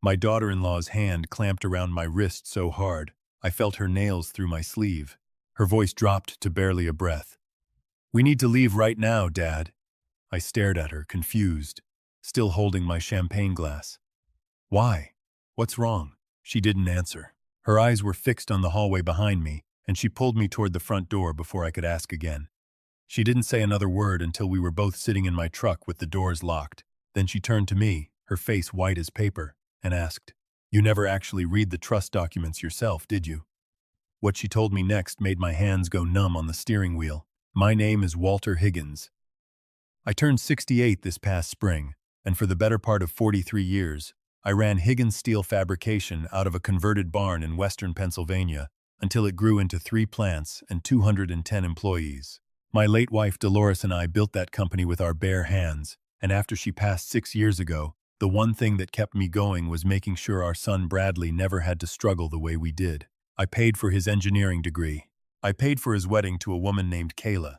My daughter-in-law's hand clamped around my wrist so hard, I felt her nails through my sleeve. Her voice dropped to barely a breath. "We need to leave right now, Dad." I stared at her, confused, still holding my champagne glass. "Why? What's wrong?" She didn't answer. Her eyes were fixed on the hallway behind me, and she pulled me toward the front door before I could ask again. She didn't say another word until we were both sitting in my truck with the doors locked. Then she turned to me, her face white as paper, and asked, "You never actually read the trust documents yourself, did you?" What she told me next made my hands go numb on the steering wheel. "My name is Walter Higgins. I turned 68 this past spring, and for the better part of 43 years, I ran Higgins Steel Fabrication out of a converted barn in western Pennsylvania until it grew into 3 plants and 210 employees. My late wife Dolores and I built that company with our bare hands, and after she passed 6 years ago, the one thing that kept me going was making sure our son Bradley never had to struggle the way we did. I paid for his engineering degree. I paid for his wedding to a woman named Kayla.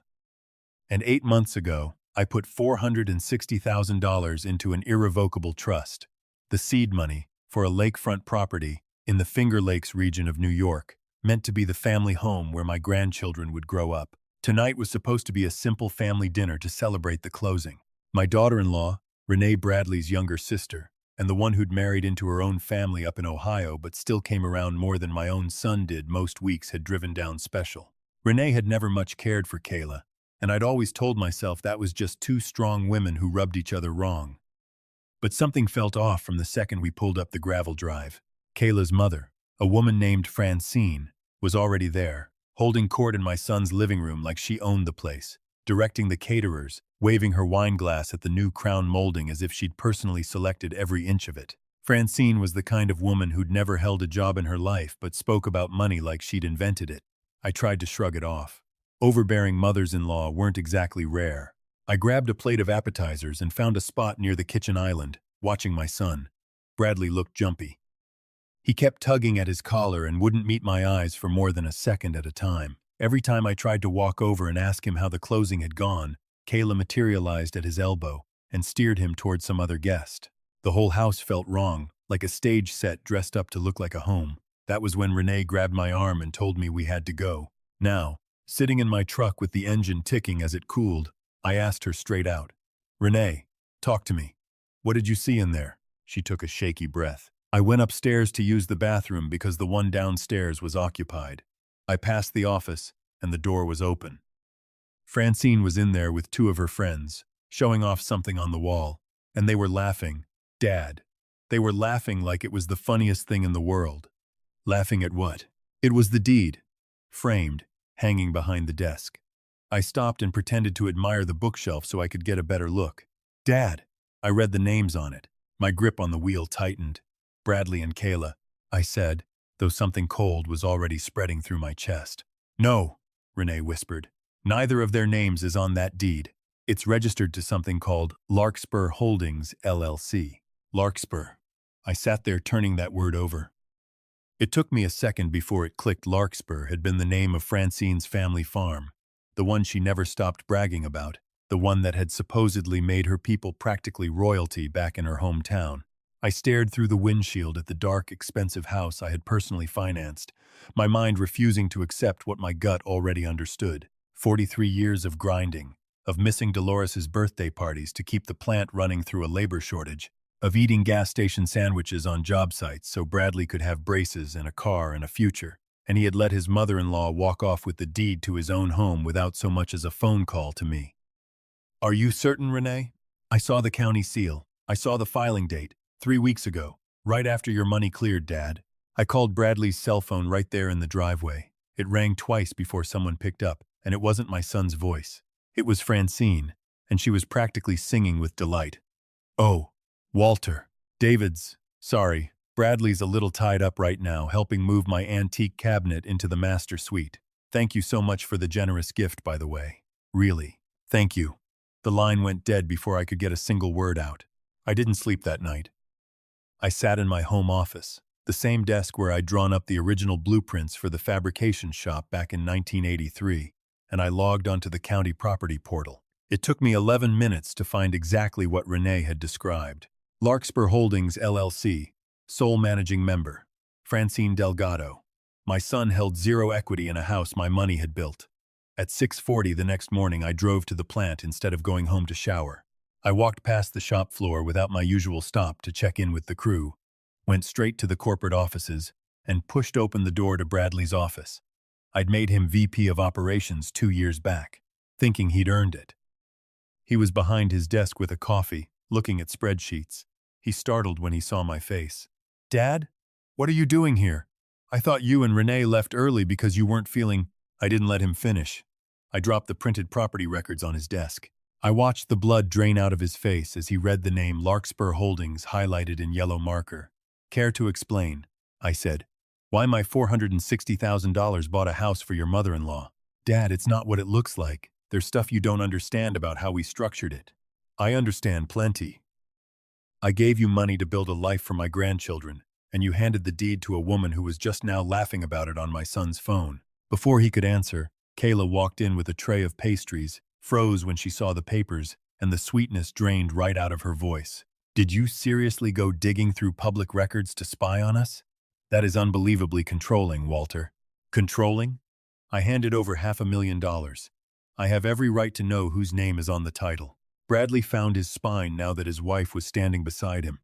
And 8 months ago, I put $460,000 into an irrevocable trust, the seed money for a lakefront property in the Finger Lakes region of New York, meant to be the family home where my grandchildren would grow up. Tonight was supposed to be a simple family dinner to celebrate the closing. My daughter-in-law, Renee Bradley's younger sister, and the one who'd married into her own family up in Ohio but still came around more than my own son did most weeks, had driven down special. Renee had never much cared for Kayla, and I'd always told myself that was just 2 strong women who rubbed each other wrong. But something felt off from the second we pulled up the gravel drive. Kayla's mother, a woman named Francine, was already there, holding court in my son's living room like she owned the place, directing the caterers, waving her wine glass at the new crown molding as if she'd personally selected every inch of it. Francine was the kind of woman who'd never held a job in her life but spoke about money like she'd invented it. I tried to shrug it off. Overbearing mothers-in-law weren't exactly rare. I grabbed a plate of appetizers and found a spot near the kitchen island, watching my son. Bradley looked jumpy. He kept tugging at his collar and wouldn't meet my eyes for more than a second at a time. Every time I tried to walk over and ask him how the closing had gone, Kayla materialized at his elbow and steered him toward some other guest. The whole house felt wrong, like a stage set dressed up to look like a home. That was when Renee grabbed my arm and told me we had to go. Now, sitting in my truck with the engine ticking as it cooled, I asked her straight out, "Renee, talk to me. What did you see in there?" She took a shaky breath. "I went upstairs to use the bathroom because the one downstairs was occupied. I passed the office, and the door was open. Francine was in there with 2 of her friends, showing off something on the wall, and they were laughing. Dad. They were laughing like it was the funniest thing in the world." "Laughing at what?" "It was the deed. Framed, hanging behind the desk." I stopped and pretended to admire the bookshelf so I could get a better look. "Dad." I read the names on it. My grip on the wheel tightened. "Bradley and Kayla," I said, though something cold was already spreading through my chest. "No," Renee whispered. "Neither of their names is on that deed. It's registered to something called Larkspur Holdings, LLC. Larkspur. I sat there turning that word over. It took me a second before it clicked. Larkspur had been the name of Francine's family farm, the one she never stopped bragging about, the one that had supposedly made her people practically royalty back in her hometown. I stared through the windshield at the dark, expensive house I had personally financed, my mind refusing to accept what my gut already understood. 43 years of grinding, of missing Dolores's birthday parties to keep the plant running through a labor shortage, of eating gas station sandwiches on job sites so Bradley could have braces and a car and a future, and he had let his mother-in-law walk off with the deed to his own home without so much as a phone call to me. "Are you certain, Renee?" "I saw the county seal. I saw the filing date. 3 weeks ago, right after your money cleared, Dad." I called Bradley's cell phone right there in the driveway. It rang twice before someone picked up, and it wasn't my son's voice. It was Francine, and she was practically singing with delight. "Oh, Walter. David's. Sorry, Bradley's a little tied up right now helping move my antique cabinet into the master suite. Thank you so much for the generous gift, by the way. Really, thank you." The line went dead before I could get a single word out. I didn't sleep that night. I sat in my home office, the same desk where I'd drawn up the original blueprints for the fabrication shop back in 1983, and I logged onto the county property portal. It took me 11 minutes to find exactly what Renee had described. Larkspur Holdings, LLC, Sole managing member. Francine Delgado. My son held zero equity in a house my money had built. At 6:40 the next morning I drove to the plant instead of going home to shower. I walked past the shop floor without my usual stop to check in with the crew, went straight to the corporate offices, and pushed open the door to Bradley's office. I'd made him VP of Operations 2 years back, thinking he'd earned it. He was behind his desk with a coffee, looking at spreadsheets. He startled when he saw my face. "Dad? What are you doing here? I thought you and Renee left early because you weren't feeling—" I didn't let him finish. I dropped the printed property records on his desk. I watched the blood drain out of his face as he read the name Larkspur Holdings highlighted in yellow marker. "Care to explain?" I said. "Why my $460,000 bought a house for your mother-in-law?" "Dad, it's not what it looks like. There's stuff you don't understand about how we structured it." "I understand plenty. I gave you money to build a life for my grandchildren, and you handed the deed to a woman who was just now laughing about it on my son's phone." Before he could answer, Kayla walked in with a tray of pastries, froze when she saw the papers, and the sweetness drained right out of her voice. "Did you seriously go digging through public records to spy on us? That is unbelievably controlling, Walter." "Controlling? I handed over $500,000. I have every right to know whose name is on the title." Bradley found his spine now that his wife was standing beside him.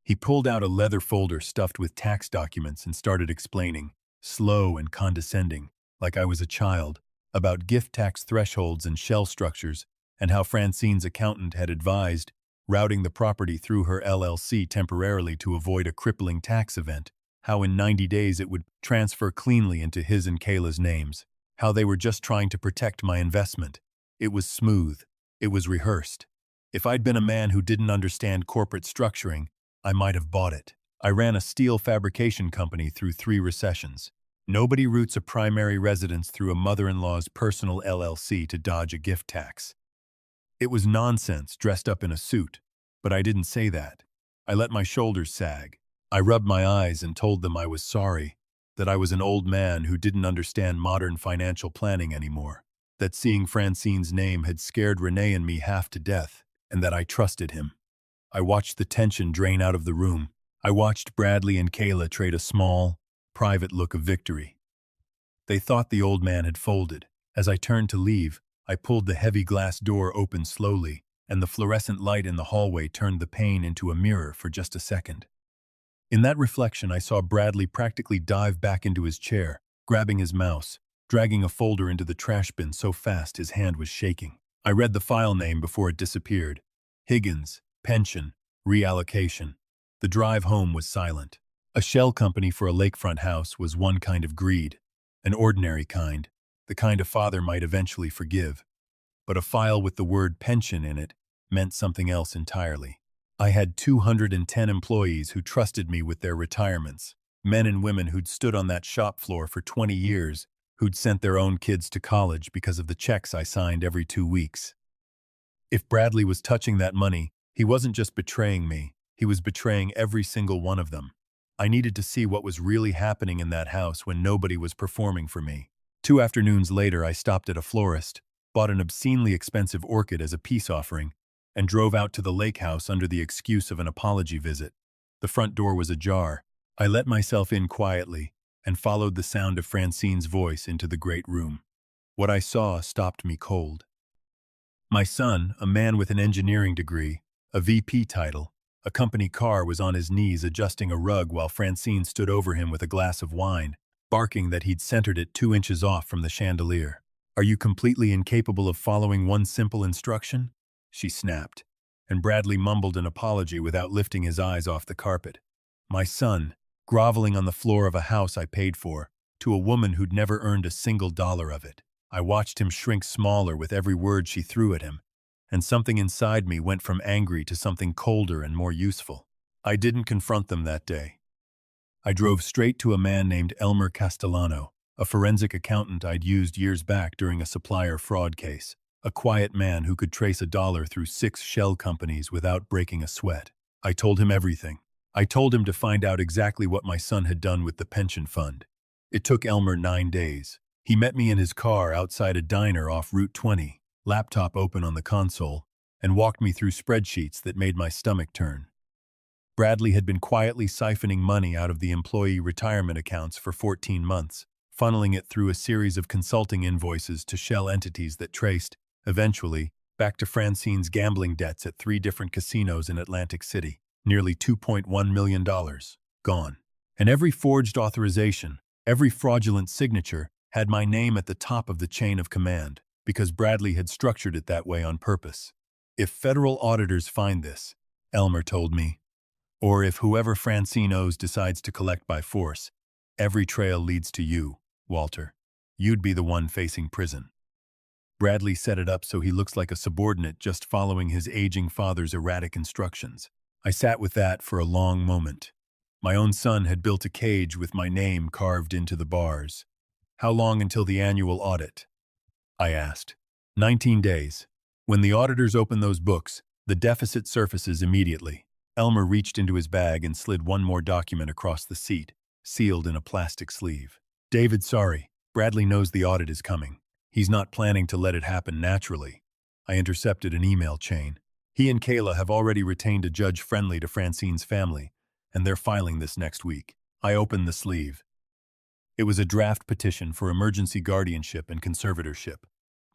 He pulled out a leather folder stuffed with tax documents and started explaining, slow and condescending, like I was a child, about gift tax thresholds and shell structures, and how Francine's accountant had advised routing the property through her LLC temporarily to avoid a crippling tax event, how in 90 days it would transfer cleanly into his and Kayla's names, how they were just trying to protect my investment. It was smooth. It was rehearsed. If I'd been a man who didn't understand corporate structuring, I might have bought it. I ran a steel fabrication company through 3 recessions. Nobody roots a primary residence through a mother-in-law's personal LLC to dodge a gift tax. It was nonsense dressed up in a suit, but I didn't say that. I let my shoulders sag. I rubbed my eyes and told them I was sorry, that I was an old man who didn't understand modern financial planning anymore, that seeing Francine's name had scared Renee and me half to death, and that I trusted him. I watched the tension drain out of the room. I watched Bradley and Kayla trade a small, private look of victory. They thought the old man had folded. As I turned to leave, I pulled the heavy glass door open slowly, and the fluorescent light in the hallway turned the pane into a mirror for just a second. In that reflection, I saw Bradley practically dive back into his chair, grabbing his mouse, dragging a folder into the trash bin so fast his hand was shaking. I read the file name before it disappeared. Higgins, pension, reallocation. The drive home was silent. A shell company for a lakefront house was one kind of greed, an ordinary kind, the kind a father might eventually forgive. But a file with the word pension in it meant something else entirely. I had 210 employees who trusted me with their retirements, men and women who'd stood on that shop floor for 20 years, who'd sent their own kids to college because of the checks I signed every 2 weeks. If Bradley was touching that money, he wasn't just betraying me, he was betraying every single one of them. I needed to see what was really happening in that house when nobody was performing for me. 2 afternoons later, I stopped at a florist, bought an obscenely expensive orchid as a peace offering, and drove out to the lake house under the excuse of an apology visit. The front door was ajar. I let myself in quietly and followed the sound of Francine's voice into the great room. What I saw stopped me cold. My son, a man with an engineering degree, a VP title, a company car, was on his knees adjusting a rug while Francine stood over him with a glass of wine, barking that he'd centered it 2 inches off from the chandelier. "Are you completely incapable of following one simple instruction?" she snapped, and Bradley mumbled an apology without lifting his eyes off the carpet. My son, groveling on the floor of a house I paid for, to a woman who'd never earned a single dollar of it. I watched him shrink smaller with every word she threw at him, and something inside me went from angry to something colder and more useful. I didn't confront them that day. I drove straight to a man named Elmer Castellano, a forensic accountant I'd used years back during a supplier fraud case, a quiet man who could trace a dollar through 6 shell companies without breaking a sweat. I told him everything. I told him to find out exactly what my son had done with the pension fund. It took Elmer 9 days. He met me in his car outside a diner off Route 20, laptop open on the console, and walked me through spreadsheets that made my stomach turn. Bradley had been quietly siphoning money out of the employee retirement accounts for 14 months, funneling it through a series of consulting invoices to shell entities that traced, eventually, back to Francine's gambling debts at 3 different casinos in Atlantic City. Nearly $2.1 million. Gone. And every forged authorization, every fraudulent signature, had my name at the top of the chain of command, because Bradley had structured it that way on purpose. If federal auditors find this, Elmer told me, or if whoever Francine owes decides to collect by force, every trail leads to you, Walter. You'd be the one facing prison. Bradley set it up so he looks like a subordinate just following his aging father's erratic instructions. I sat with that for a long moment. My own son had built a cage with my name carved into the bars. How long until the annual audit? I asked. 19 days. When the auditors open those books, the deficit surfaces immediately. Elmer reached into his bag and slid one more document across the seat, sealed in a plastic sleeve. David, sorry. Bradley knows the audit is coming. He's not planning to let it happen naturally. I intercepted an email chain. He and Kayla have already retained a judge friendly to Francine's family, and they're filing this next week. I opened the sleeve. It was a draft petition for emergency guardianship and conservatorship.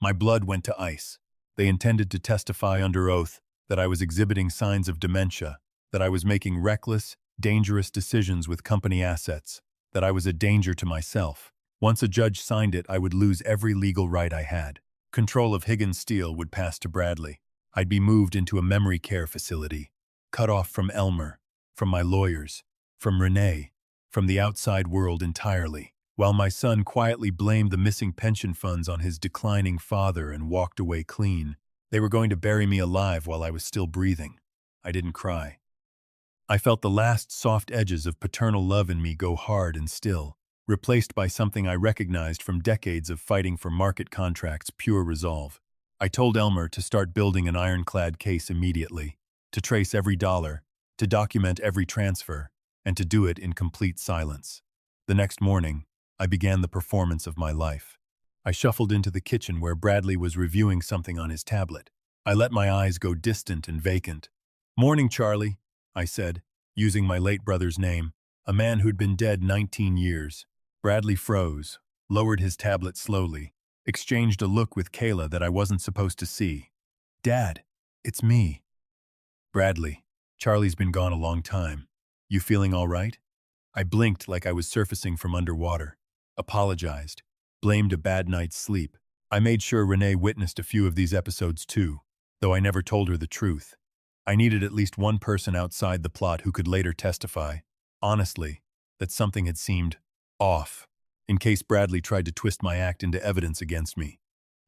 My blood went to ice. They intended to testify under oath that I was exhibiting signs of dementia, that I was making reckless, dangerous decisions with company assets, that I was a danger to myself. Once a judge signed it, I would lose every legal right I had. Control of Higgins Steel would pass to Bradley. I'd be moved into a memory care facility, cut off from Elmer, from my lawyers, from Renee, from the outside world entirely, while my son quietly blamed the missing pension funds on his declining father and walked away clean. They were going to bury me alive while I was still breathing. I didn't cry. I felt the last soft edges of paternal love in me go hard and still, replaced by something I recognized from decades of fighting for market contracts' pure resolve. I told Elmer to start building an ironclad case immediately, to trace every dollar, to document every transfer, and to do it in complete silence. The next morning, I began the performance of my life. I shuffled into the kitchen where Bradley was reviewing something on his tablet. I let my eyes go distant and vacant. "Morning, Charlie," I said, using my late brother's name, a man who'd been dead 19 years. Bradley froze, lowered his tablet slowly, exchanged a look with Kayla that I wasn't supposed to see. "Dad, it's me." "Bradley, Charlie's been gone a long time. You feeling all right?" I blinked like I was surfacing from underwater, apologized, blamed a bad night's sleep. I made sure Renee witnessed a few of these episodes too, though I never told her the truth. I needed at least one person outside the plot who could later testify, honestly, that something had seemed off, in case Bradley tried to twist my act into evidence against me.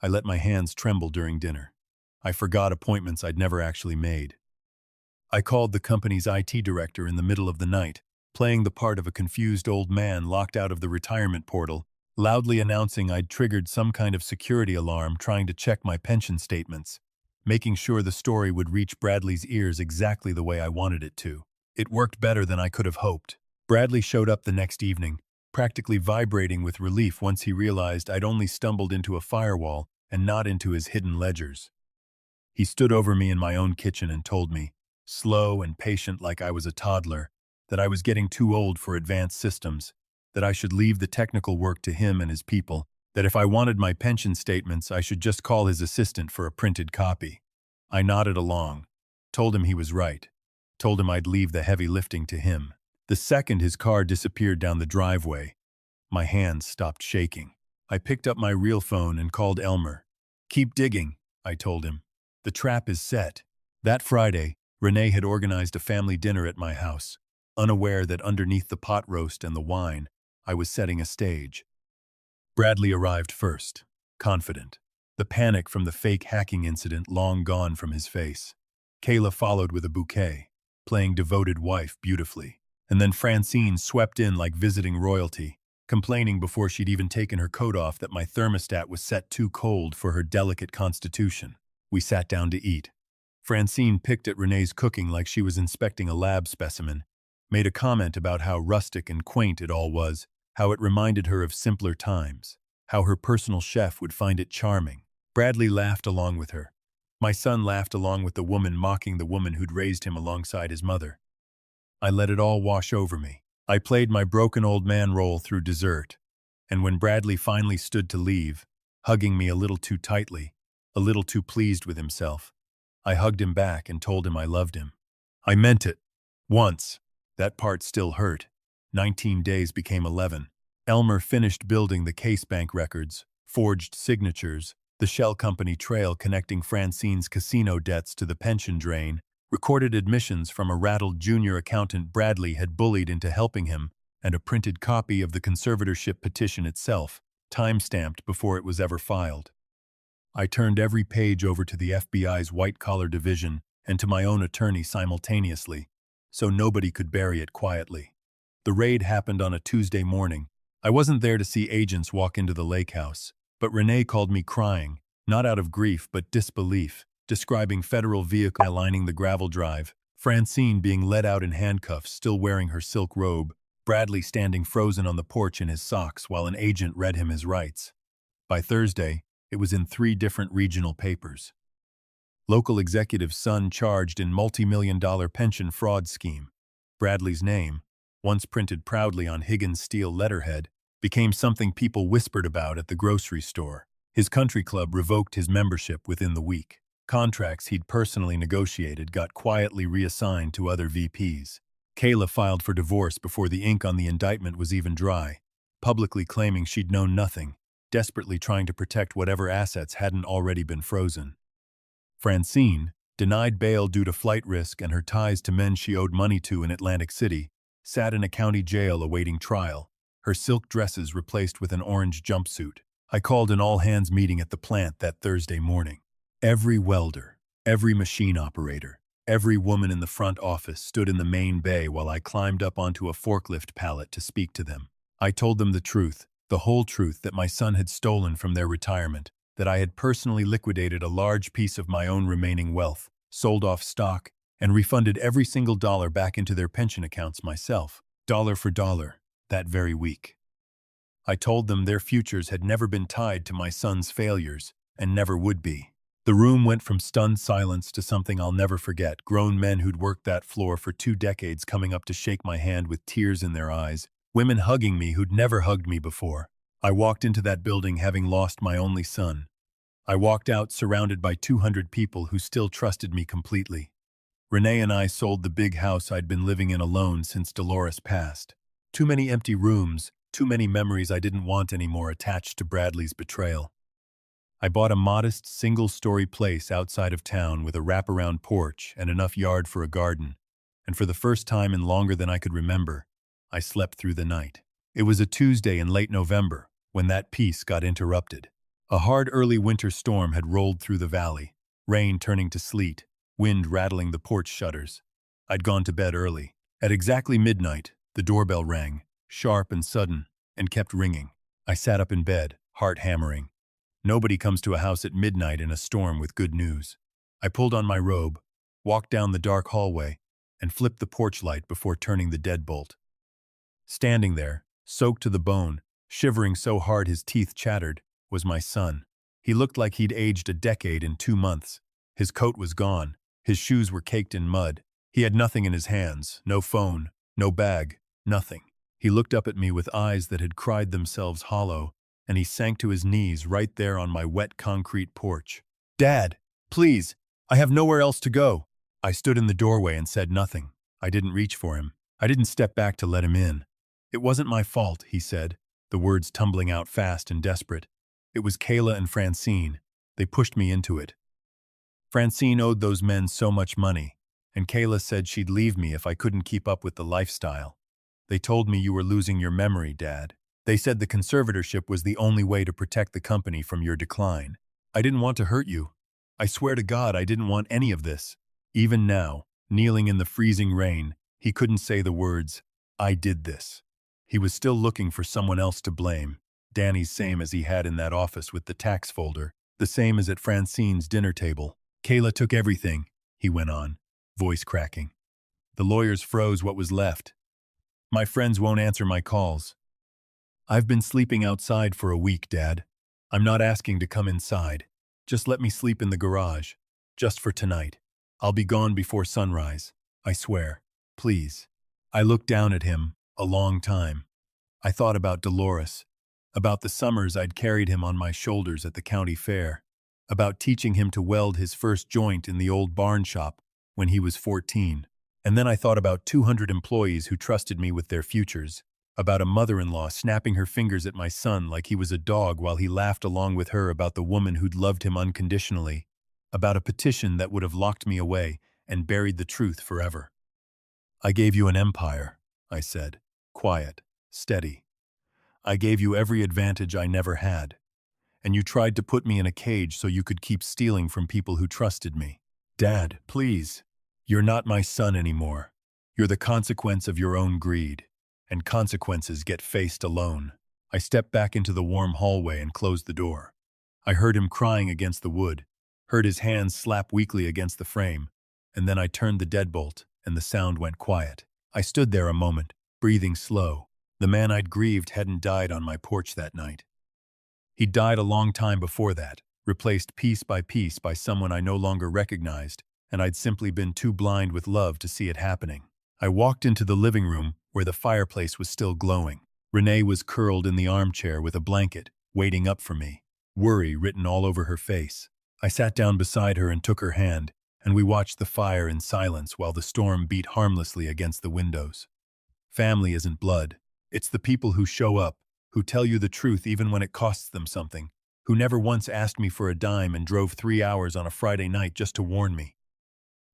I let my hands tremble during dinner. I forgot appointments I'd never actually made. I called the company's IT director in the middle of the night, playing the part of a confused old man locked out of the retirement portal, loudly announcing I'd triggered some kind of security alarm trying to check my pension statements, making sure the story would reach Bradley's ears exactly the way I wanted it to. It worked better than I could have hoped. Bradley showed up the next evening, practically vibrating with relief once he realized I'd only stumbled into a firewall and not into his hidden ledgers. He stood over me in my own kitchen and told me, slow and patient like I was a toddler, that I was getting too old for advanced systems, that I should leave the technical work to him and his people, that if I wanted my pension statements, I should just call his assistant for a printed copy. I nodded along, told him he was right, told him I'd leave the heavy lifting to him. The second his car disappeared down the driveway, my hands stopped shaking. I picked up my real phone and called Elmer. "Keep digging," I told him. "The trap is set." That Friday, Renee had organized a family dinner at my house, unaware that underneath the pot roast and the wine, I was setting a stage. Bradley arrived first, confident, the panic from the fake hacking incident long gone from his face. Kayla followed with a bouquet, playing devoted wife beautifully. And then Francine swept in like visiting royalty, complaining before she'd even taken her coat off that my thermostat was set too cold for her delicate constitution. We sat down to eat. Francine picked at Renee's cooking like she was inspecting a lab specimen, made a comment about how rustic and quaint it all was, how it reminded her of simpler times, how her personal chef would find it charming. Bradley laughed along with her. My son laughed along with the woman mocking the woman who'd raised him alongside his mother. I let it all wash over me. I played my broken old man role through dessert. And when Bradley finally stood to leave, hugging me a little too tightly, a little too pleased with himself, I hugged him back and told him I loved him. I meant it. Once. That part still hurt. 19 days became 11. Elmer finished building the case bank records, forged signatures, the shell company trail connecting Francine's casino debts to the pension drain, recorded admissions from a rattled junior accountant Bradley had bullied into helping him, and a printed copy of the conservatorship petition itself, time-stamped before it was ever filed. I turned every page over to the FBI's white-collar division and to my own attorney simultaneously, so nobody could bury it quietly. The raid happened on a Tuesday morning. I wasn't there to see agents walk into the lake house, but Renee called me crying, not out of grief but disbelief, describing federal vehicle lining the gravel drive, Francine being led out in handcuffs, still wearing her silk robe, Bradley standing frozen on the porch in his socks while an agent read him his rights. By Thursday, it was in 3 different regional papers. Local executive's son charged in multi-million-dollar pension fraud scheme. Bradley's name, once printed proudly on Higgins' steel letterhead, became something people whispered about at the grocery store. His country club revoked his membership within the week. Contracts he'd personally negotiated got quietly reassigned to other VPs. Kayla filed for divorce before the ink on the indictment was even dry, publicly claiming she'd known nothing, desperately trying to protect whatever assets hadn't already been frozen. Francine, denied bail due to flight risk and her ties to men she owed money to in Atlantic City, sat in a county jail awaiting trial, her silk dresses replaced with an orange jumpsuit. I called an all-hands meeting at the plant that Thursday morning. Every welder, every machine operator, every woman in the front office stood in the main bay while I climbed up onto a forklift pallet to speak to them. I told them the truth, the whole truth, that my son had stolen from their retirement, that I had personally liquidated a large piece of my own remaining wealth, sold off stock, and refunded every single dollar back into their pension accounts myself, dollar for dollar, that very week. I told them their futures had never been tied to my son's failures, and never would be. The room went from stunned silence to something I'll never forget. Grown men who'd worked that floor for 2 decades coming up to shake my hand with tears in their eyes, women hugging me who'd never hugged me before. I walked into that building having lost my only son. I walked out surrounded by 200 people who still trusted me completely. Renee and I sold the big house I'd been living in alone since Dolores passed. Too many empty rooms, too many memories I didn't want anymore attached to Bradley's betrayal. I bought a modest, single-story place outside of town with a wraparound porch and enough yard for a garden, and for the first time in longer than I could remember, I slept through the night. It was a Tuesday in late November when that peace got interrupted. A hard early winter storm had rolled through the valley, rain turning to sleet, wind rattling the porch shutters. I'd gone to bed early. At exactly midnight, the doorbell rang, sharp and sudden, and kept ringing. I sat up in bed, heart hammering. Nobody comes to a house at midnight in a storm with good news. I pulled on my robe, walked down the dark hallway, and flipped the porch light before turning the deadbolt. Standing there, soaked to the bone, shivering so hard his teeth chattered, was my son. He looked like he'd aged a decade in 2 months. His coat was gone. His shoes were caked in mud. He had nothing in his hands, no phone, no bag, nothing. He looked up at me with eyes that had cried themselves hollow, and he sank to his knees right there on my wet concrete porch. "Dad, please, I have nowhere else to go." I stood in the doorway and said nothing. I didn't reach for him. I didn't step back to let him in. "It wasn't my fault," he said, the words tumbling out fast and desperate. "It was Kayla and Francine. They pushed me into it. Francine owed those men so much money, and Kayla said she'd leave me if I couldn't keep up with the lifestyle. They told me you were losing your memory, Dad. They said the conservatorship was the only way to protect the company from your decline. I didn't want to hurt you. I swear to God I didn't want any of this." Even now, kneeling in the freezing rain, he couldn't say the words, "I did this." He was still looking for someone else to blame. Danny's same as he had in that office with the tax folder, the same as at Francine's dinner table. "Kayla took everything," he went on, voice cracking. "The lawyers froze what was left. My friends won't answer my calls. I've been sleeping outside for a week, Dad. I'm not asking to come inside. Just let me sleep in the garage. Just for tonight. I'll be gone before sunrise. I swear. Please." I looked down at him, a long time. I thought about Dolores, about the summers I'd carried him on my shoulders at the county fair, about teaching him to weld his first joint in the old barn shop when he was 14. And then I thought about 200 employees who trusted me with their futures, about a mother-in-law snapping her fingers at my son like he was a dog while he laughed along with her about the woman who'd loved him unconditionally, about a petition that would have locked me away and buried the truth forever. I gave you an empire, I said, quiet, steady. I gave you every advantage I never had, and you tried to put me in a cage so you could keep stealing from people who trusted me. Dad, please. You're not my son anymore. You're the consequence of your own greed, and consequences get faced alone. I stepped back into the warm hallway and closed the door. I heard him crying against the wood, heard his hands slap weakly against the frame, and then I turned the deadbolt, and the sound went quiet. I stood there a moment, breathing slow. The man I'd grieved hadn't died on my porch that night. He'd died a long time before that, replaced piece by someone I no longer recognized, and I'd simply been too blind with love to see it happening. I walked into the living room where the fireplace was still glowing. Renee was curled in the armchair with a blanket, waiting up for me, worry written all over her face. I sat down beside her and took her hand, and we watched the fire in silence while the storm beat harmlessly against the windows. Family isn't blood. It's the people who show up, who tell you the truth even when it costs them something, who never once asked me for a dime and drove 3 hours on a Friday night just to warn me.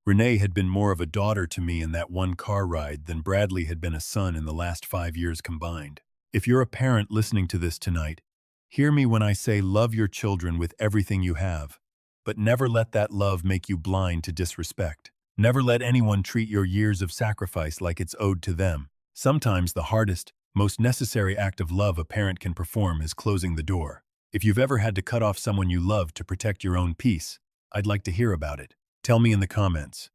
Renee had been more of a daughter to me in that one car ride than Bradley had been a son in the last 5 years combined. If you're a parent listening to this tonight, hear me when I say love your children with everything you have, but never let that love make you blind to disrespect. Never let anyone treat your years of sacrifice like it's owed to them. Sometimes the hardest, most necessary act of love a parent can perform is closing the door. If you've ever had to cut off someone you love to protect your own peace, I'd like to hear about it. Tell me in the comments.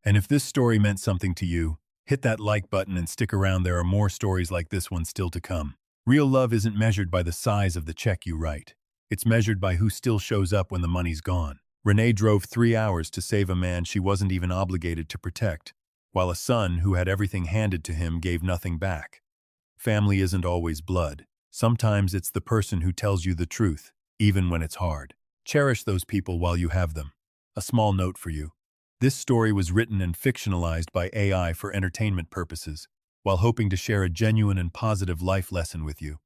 And if this story meant something to you, hit that like button and stick around. There are more stories like this one still to come. Real love isn't measured by the size of the check you write. It's measured by who still shows up when the money's gone. Renee drove 3 hours to save a man she wasn't even obligated to protect, while a son who had everything handed to him gave nothing back. Family isn't always blood. Sometimes it's the person who tells you the truth, even when it's hard. Cherish those people while you have them. A small note for you. This story was written and fictionalized by AI for entertainment purposes, while hoping to share a genuine and positive life lesson with you.